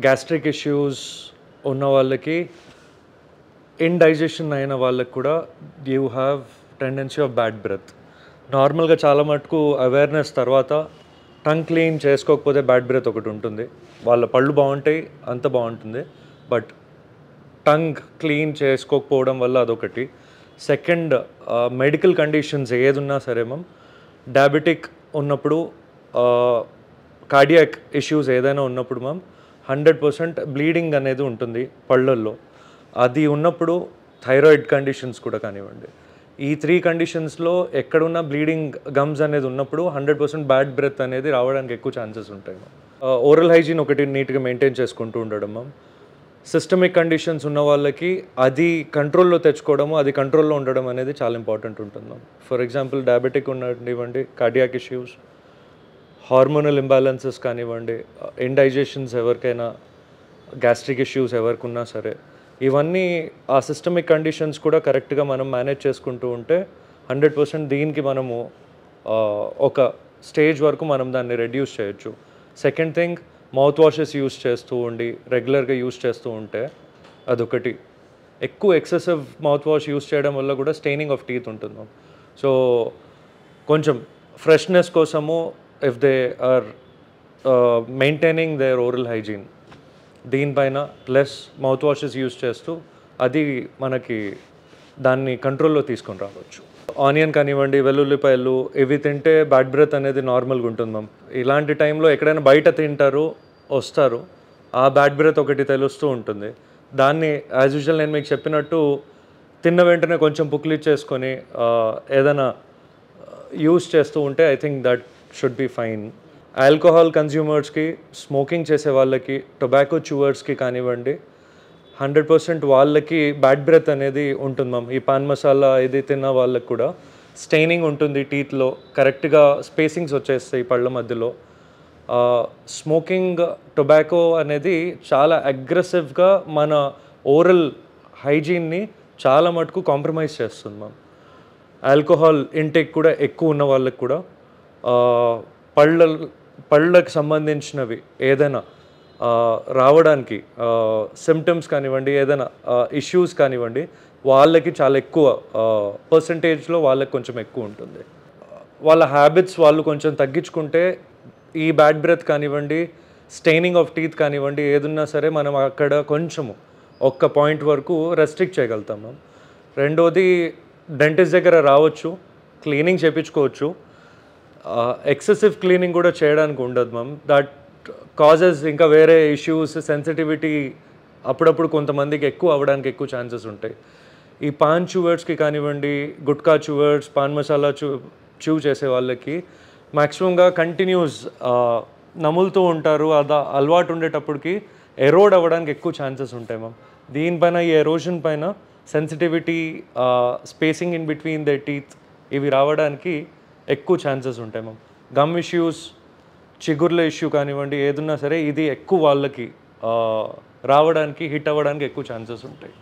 Gastric issues ఉన్న వాళ్ళకి, indigestion అయిన వాళ్ళకి కూడా you have tendency of bad breath. నార్మల్గా చాలా మటుకు అవేర్నెస్ తర్వాత టంగ్ క్లీన్ చేసుకోకపోతే బ్యాడ్ బ్రెత్ ఒకటి ఉంటుంది. వాళ్ళ పళ్ళు బాగుంటాయి, అంత బాగుంటుంది, బట్ టంగ్ క్లీన్ చేసుకోకపోవడం వల్ల అదొకటి. సెకండ్, మెడికల్ కండిషన్స్ ఏది ఉన్నా సరే మ్యామ్, డయాబెటిక్ ఉన్నప్పుడు, కార్డియాక్ ఇష్యూస్ ఏదైనా ఉన్నప్పుడు మ్యామ్ 100% బ్లీడింగ్ అనేది ఉంటుంది పళ్ళల్లో. అది ఉన్నప్పుడు థైరాయిడ్ కండిషన్స్ కూడా కానివ్వండి, ఈ 3 కండిషన్స్లో ఎక్కడున్న బ్లీడింగ్ గమ్స్ అనేది ఉన్నప్పుడు 100% బ్యాడ్ బ్రెత్ అనేది రావడానికి ఎక్కువ ఛాన్సెస్ ఉంటాయి మ్యామ్. ఓరల్ హైజీన్ ఒకటి నీట్గా మెయింటైన్ చేసుకుంటూ ఉండడం మ్యామ్. సిస్టమిక్ కండిషన్స్ ఉన్న వాళ్ళకి అది కంట్రోల్లో తెచ్చుకోవడము, అది కంట్రోల్లో ఉండడం అనేది చాలా ఇంపార్టెంట్ ఉంటుంది మ్యామ్. ఫర్ ఎగ్జాంపుల్ డయాబెటిక్ ఉన్నవ్వండి, కార్డియాక్ ఇష్యూస్, హార్మోనల్ ఇంబ్యాలెన్సెస్ కానివ్వండి, ఇండైజెషన్స్ ఎవరికైనా, గ్యాస్ట్రిక్ ఇష్యూస్ ఎవరికున్నా సరే, ఇవన్నీ ఆ సిస్టమిక్ కండిషన్స్ కూడా కరెక్ట్గా మనం మేనేజ్ చేసుకుంటూ ఉంటే 100% దీనికి మనము ఒక స్టేజ్ వరకు మనం దాన్ని రెడ్యూస్ చేయొచ్చు. Second thing, mouth washes use చేస్తూ ఉండి రెగ్యులర్గా యూస్ చేస్తూ ఉంటే అదొకటి. ఎక్కువ ఎక్సెసివ్ మౌత్ వాష్ యూస్ చేయడం వల్ల కూడా స్టెయినింగ్ ఆఫ్ టీత్ ఉంటుంది. సో కొంచెం ఫ్రెష్నెస్ కోసము, if they are maintaining their oral hygiene, దీనిపైన ప్లస్ మౌత్ వాషెస్ యూస్ చేస్తూ అది మనకి దాన్ని కంట్రోల్లో తీసుకొని రావచ్చు. ఆనియన్ కానివ్వండి, వెల్లుల్లిపాయలు, ఇవి తింటే బ్యాడ్ బ్రెత్ అనేది నార్మల్గా ఉంటుంది మ్యామ్. ఇలాంటి టైంలో ఎక్కడైనా బయట తింటారు, వస్తారు, ఆ బ్యాడ్ బ్రెత్ ఒకటి తెలుస్తూ ఉంటుంది. దాన్ని యాజ్ యూజువల్ నేను మీకు చెప్పినట్టు తిన్న వెంటనే కొంచెం పుక్లిచ్చేసుకొని ఏదైనా యూస్ చేస్తూ ఉంటే I think that should be fine. Alcohol కన్జ్యూమర్స్కి, స్మోకింగ్ చేసే వాళ్ళకి, టొబాకో చూవర్స్కి కానివ్వండి, 100% వాళ్ళకి బ్యాడ్ బ్రెత్ అనేది ఉంటుంది మ్యామ్. ఈ పాన్ మసాలా ఇది తిన్న వాళ్ళకి కూడా స్టెయినింగ్ ఉంటుంది టీత్లో, కరెక్ట్గా స్పేసింగ్స్ వచ్చేస్తాయి పళ్ళ మధ్యలో. స్మోకింగ్, టొబాకో అనేది చాలా అగ్రెసివ్గా మన ఓరల్ హైజీన్ని చాలా మటుకు కాంప్రమైజ్ చేస్తుంది మ్యామ్. ఆల్కహాల్ ఇంటేక్ కూడా ఎక్కువ ఉన్న వాళ్ళకి కూడా పళ్ళకి సంబంధించినవి ఏదైనా రావడానికి, సిమ్టమ్స్ కానివ్వండి, ఏదైనా ఇష్యూస్ కానివ్వండి, వాళ్ళకి చాలా ఎక్కువ పర్సంటేజ్లో వాళ్ళకి కొంచెం ఎక్కువ ఉంటుంది. వాళ్ళ హ్యాబిట్స్ వాళ్ళు కొంచెం తగ్గించుకుంటే ఈ బ్యాడ్ బ్రెత్ కానివ్వండి, స్టెయినింగ్ ఆఫ్ టీత్ కానివ్వండి, ఏదున్నా సరే మనం అక్కడ కొంచెము ఒక్క పాయింట్ వరకు రెస్ట్రిక్ట్ చేయగలుగుతాం మ్యామ్. రెండోది, డెంటిస్ట్ దగ్గర రావచ్చు, క్లీనింగ్ చేయించుకోవచ్చు. ఎక్సెసివ్ క్లీనింగ్ కూడా చేయడానికి ఉండదు మ్యామ్. దట్ కాజెస్ ఇంకా వేరే ఇష్యూస్, సెన్సిటివిటీ అప్పుడప్పుడు కొంతమందికి ఎక్కువ అవ్వడానికి ఎక్కువ ఛాన్సెస్ ఉంటాయి. ఈ పాన్ చూవర్స్కి కానివ్వండి, గుట్కా చూవర్స్, పాన్ మసాలా చూ చేసే వాళ్ళకి మ్యాక్సిమంగా కంటిన్యూస్ నములుతూ ఉంటారు. అది అలవాటు ఉండేటప్పటికి ఎరోడ్ అవ్వడానికి ఎక్కువ ఛాన్సెస్ ఉంటాయి మ్యామ్. దీనిపైన, ఈ ఎరోషన్ పైన sensitivity, spacing in between the teeth, ఇవి రావడానికి ఎక్కువ ఛాన్సెస్ ఉంటాయి మ్యామ్. గమ్ ఇష్యూస్, చిగుర్ల ఇష్యూ కానివ్వండి, ఏదున్నా సరే ఇది ఎక్కువ వాళ్ళకి రావడానికి, హిట్ అవ్వడానికి ఎక్కువ ఛాన్సెస్ ఉంటాయి.